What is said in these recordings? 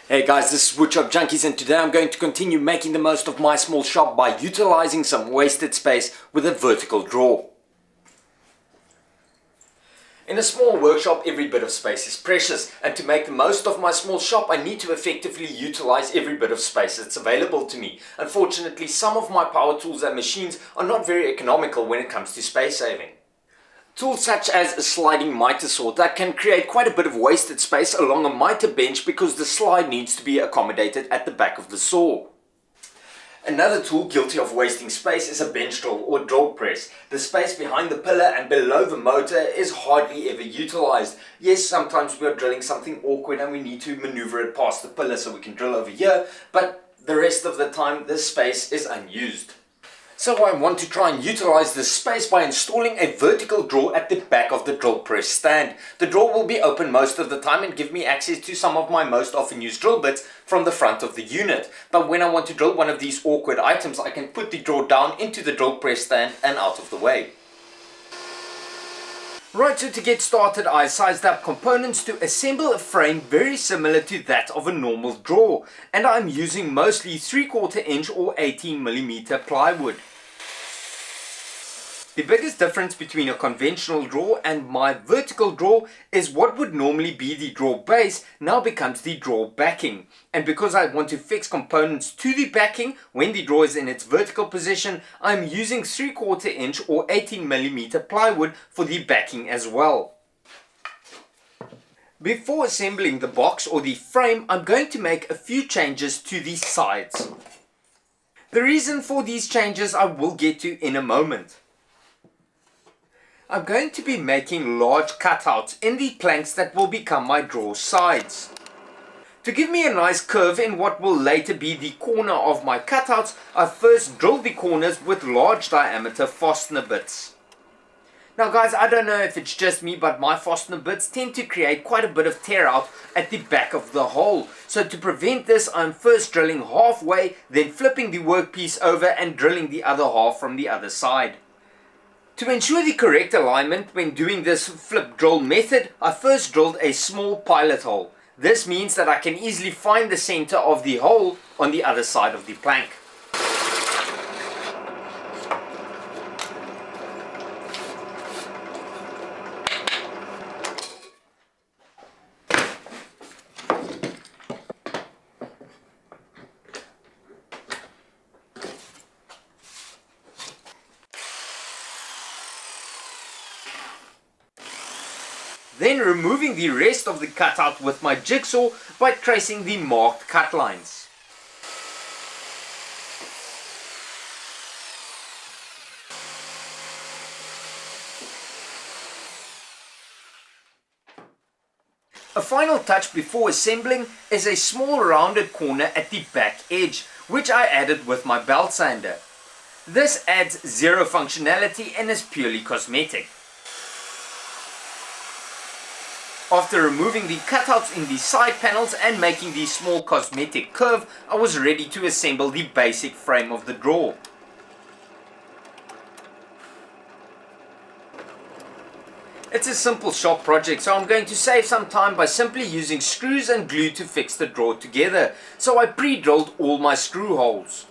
Hey guys, this is Woodshop Junkies, and today I'm going to continue making the most of my small shop by utilizing some wasted space with a vertical drawer. In a small workshop, every bit of space is precious, and to make the most of my small shop I need to effectively utilize every bit of space that's available to me. Unfortunately, some of my power tools and machines are not very economical when it comes to space saving. Tools such as a sliding miter sorter can create quite a bit of wasted space along a miter bench because the slide needs to be accommodated at the back of the saw. Another tool guilty of wasting space is a bench drill or drill press. The space behind the pillar and below the motor is hardly ever utilized. Yes, sometimes we are drilling something awkward and we need to maneuver it past the pillar so we can drill over here, but the rest of the time this space is unused. So I want to try and utilize this space by installing a vertical drawer at the back of the drill press stand. The drawer will be open most of the time and give me access to some of my most often used drill bits from the front of the unit. But when I want to drill one of these awkward items, I can put the drawer down into the drill press stand and out of the way. Right, so to get started I sized up components to assemble a frame very similar to that of a normal drawer, and I'm using mostly 3/4 inch or 18mm plywood. The biggest difference between a conventional drawer and my vertical drawer is what would normally be the drawer base now becomes the drawer backing. And because I want to fix components to the backing when the drawer is in its vertical position, I'm using 3/4 inch or 18mm plywood for the backing as well. Before assembling the box or the frame, I'm going to make a few changes to the sides. The reason for these changes I will get to in a moment. I'm going to be making large cutouts in the planks that will become my drawer sides. To give me a nice curve in what will later be the corner of my cutouts, I first drilled the corners with large diameter fastener bits. Now guys, I don't know if it's just me, but my fastener bits tend to create quite a bit of tear out at the back of the hole. So to prevent this, I'm first drilling halfway, then flipping the workpiece over and drilling the other half from the other side. To ensure the correct alignment when doing this flip drill method, I first drilled a small pilot hole. This means that I can easily find the center of the hole on the other side of the plank. Then removing the rest of the cutout with my jigsaw by tracing the marked cut lines. A final touch before assembling is a small rounded corner at the back edge, which I added with my belt sander. This adds zero functionality and is purely cosmetic. After removing the cutouts in the side panels and making the small cosmetic curve, I was ready to assemble the basic frame of the drawer. It's a simple shop project, so I'm going to save some time by simply using screws and glue to fix the drawer together. So I pre-drilled all my screw holes.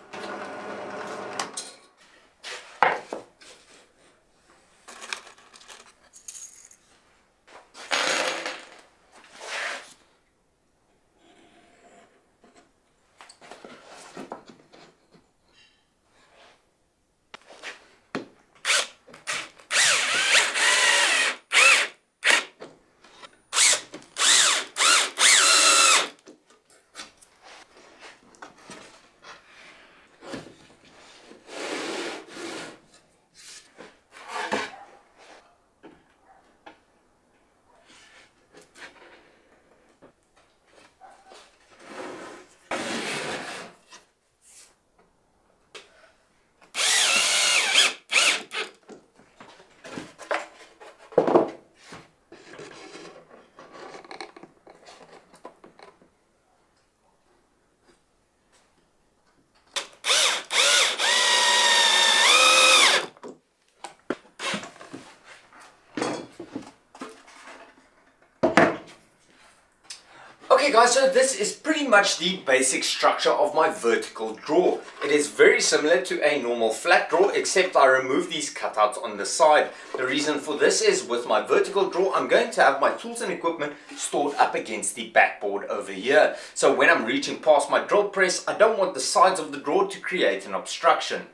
guys, so this is pretty much the basic structure of my vertical drawer. It is very similar to a normal flat drawer, except I remove these cutouts on the side. The reason for this is with my vertical drawer, I'm going to have my tools and equipment stored up against the backboard over here. So when I'm reaching past my drill press, I don't want the sides of the drawer to create an obstruction.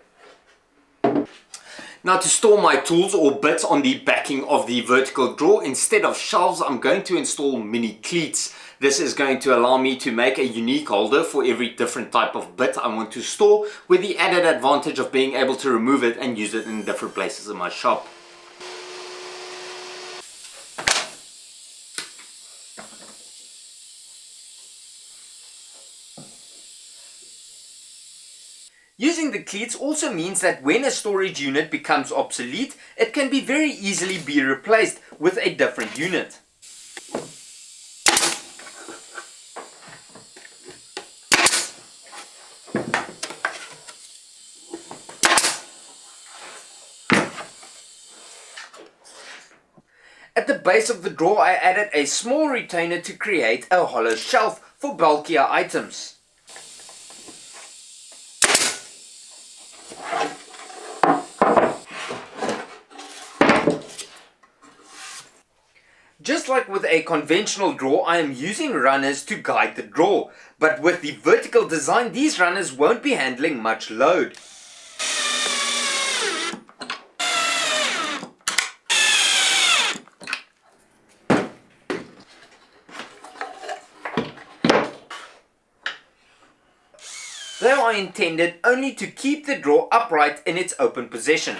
Now, to store my tools or bits on the backing of the vertical drawer, instead of shelves, I'm going to install mini cleats. This is going to allow me to make a unique holder for every different type of bit I want to store, with the added advantage of being able to remove it and use it in different places in my shop. Using the cleats also means that when a storage unit becomes obsolete, it can be very easily be replaced with a different unit. At the base of the drawer, I added a small retainer to create a hollow shelf for bulkier items. Just like with a conventional drawer, I am using runners to guide the drawer, but with the vertical design, these runners won't be handling much load. They are intended only to keep the drawer upright in its open position.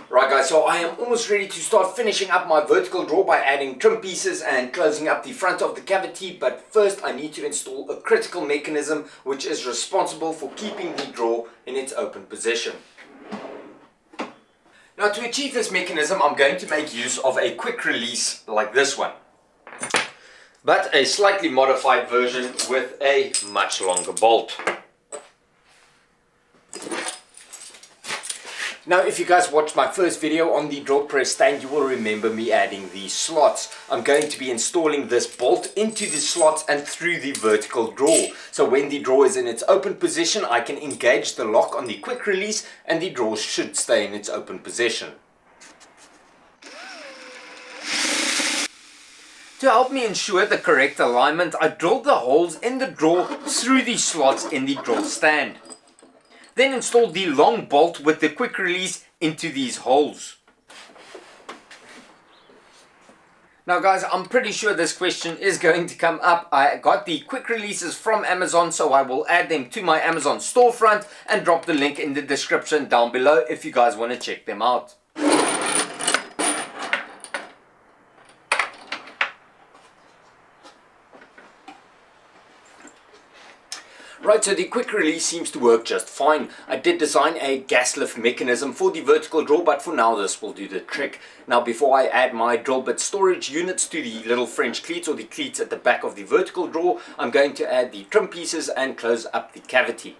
Right guys, so I am almost ready to start finishing up my vertical drawer by adding trim pieces and closing up the front of the cavity, but first I need to install a critical mechanism which is responsible for keeping the drawer in its open position. Now, to achieve this mechanism, I'm going to make use of a quick release like this one, but a slightly modified version with a much longer bolt. Now, if you guys watched my first video on the drill press stand, you will remember me adding these slots. I'm going to be installing this bolt into the slots and through the vertical drawer. So when the drawer is in its open position, I can engage the lock on the quick release and the drawer should stay in its open position. To help me ensure the correct alignment, I drilled the holes in the drawer through the slots in the drill stand. Then install the long bolt with the quick release into these holes. Now guys, I'm pretty sure this question is going to come up. I got the quick releases from Amazon, so I will add them to my Amazon storefront and drop the link in the description down below if you guys want to check them out. Right, so the quick release seems to work just fine. I did design a gas lift mechanism for the vertical drawer, but for now this will do the trick. Now, before I add my drill bit storage units to the little French cleats or the cleats at the back of the vertical drawer, I'm going to add the trim pieces and close up the cavity.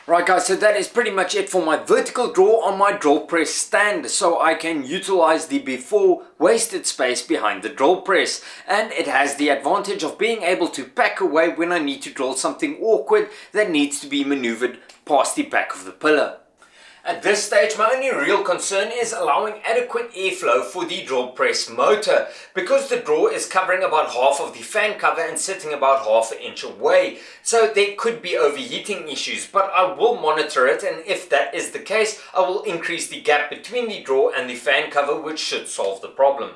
Right guys, so that is pretty much it for my vertical drawer on my drill press stand, so I can utilize the before wasted space behind the drill press, and it has the advantage of being able to pack away when I need to drill something awkward that needs to be maneuvered past the back of the pillar. At this stage, my only real concern is allowing adequate airflow for the drill press motor, because the drawer is covering about half of the fan cover and sitting about half an inch away. So there could be overheating issues, but I will monitor it, and if that is the case, I will increase the gap between the drawer and the fan cover, which should solve the problem.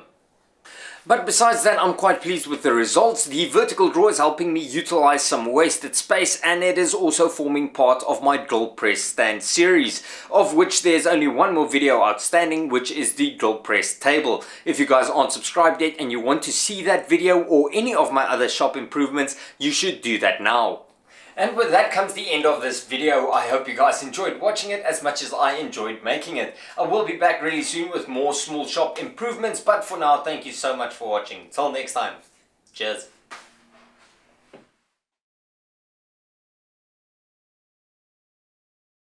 But besides that, I'm quite pleased with the results. The vertical drawer is helping me utilize some wasted space, and it is also forming part of my drill press stand series, of which there's only one more video outstanding, which is the drill press table. If you guys aren't subscribed yet and you want to see that video or any of my other shop improvements, you should do that now. And with that comes the end of this video. I hope you guys enjoyed watching it as much as I enjoyed making it. I will be back really soon with more small shop improvements, but for now, thank you so much for watching. Till next time, cheers.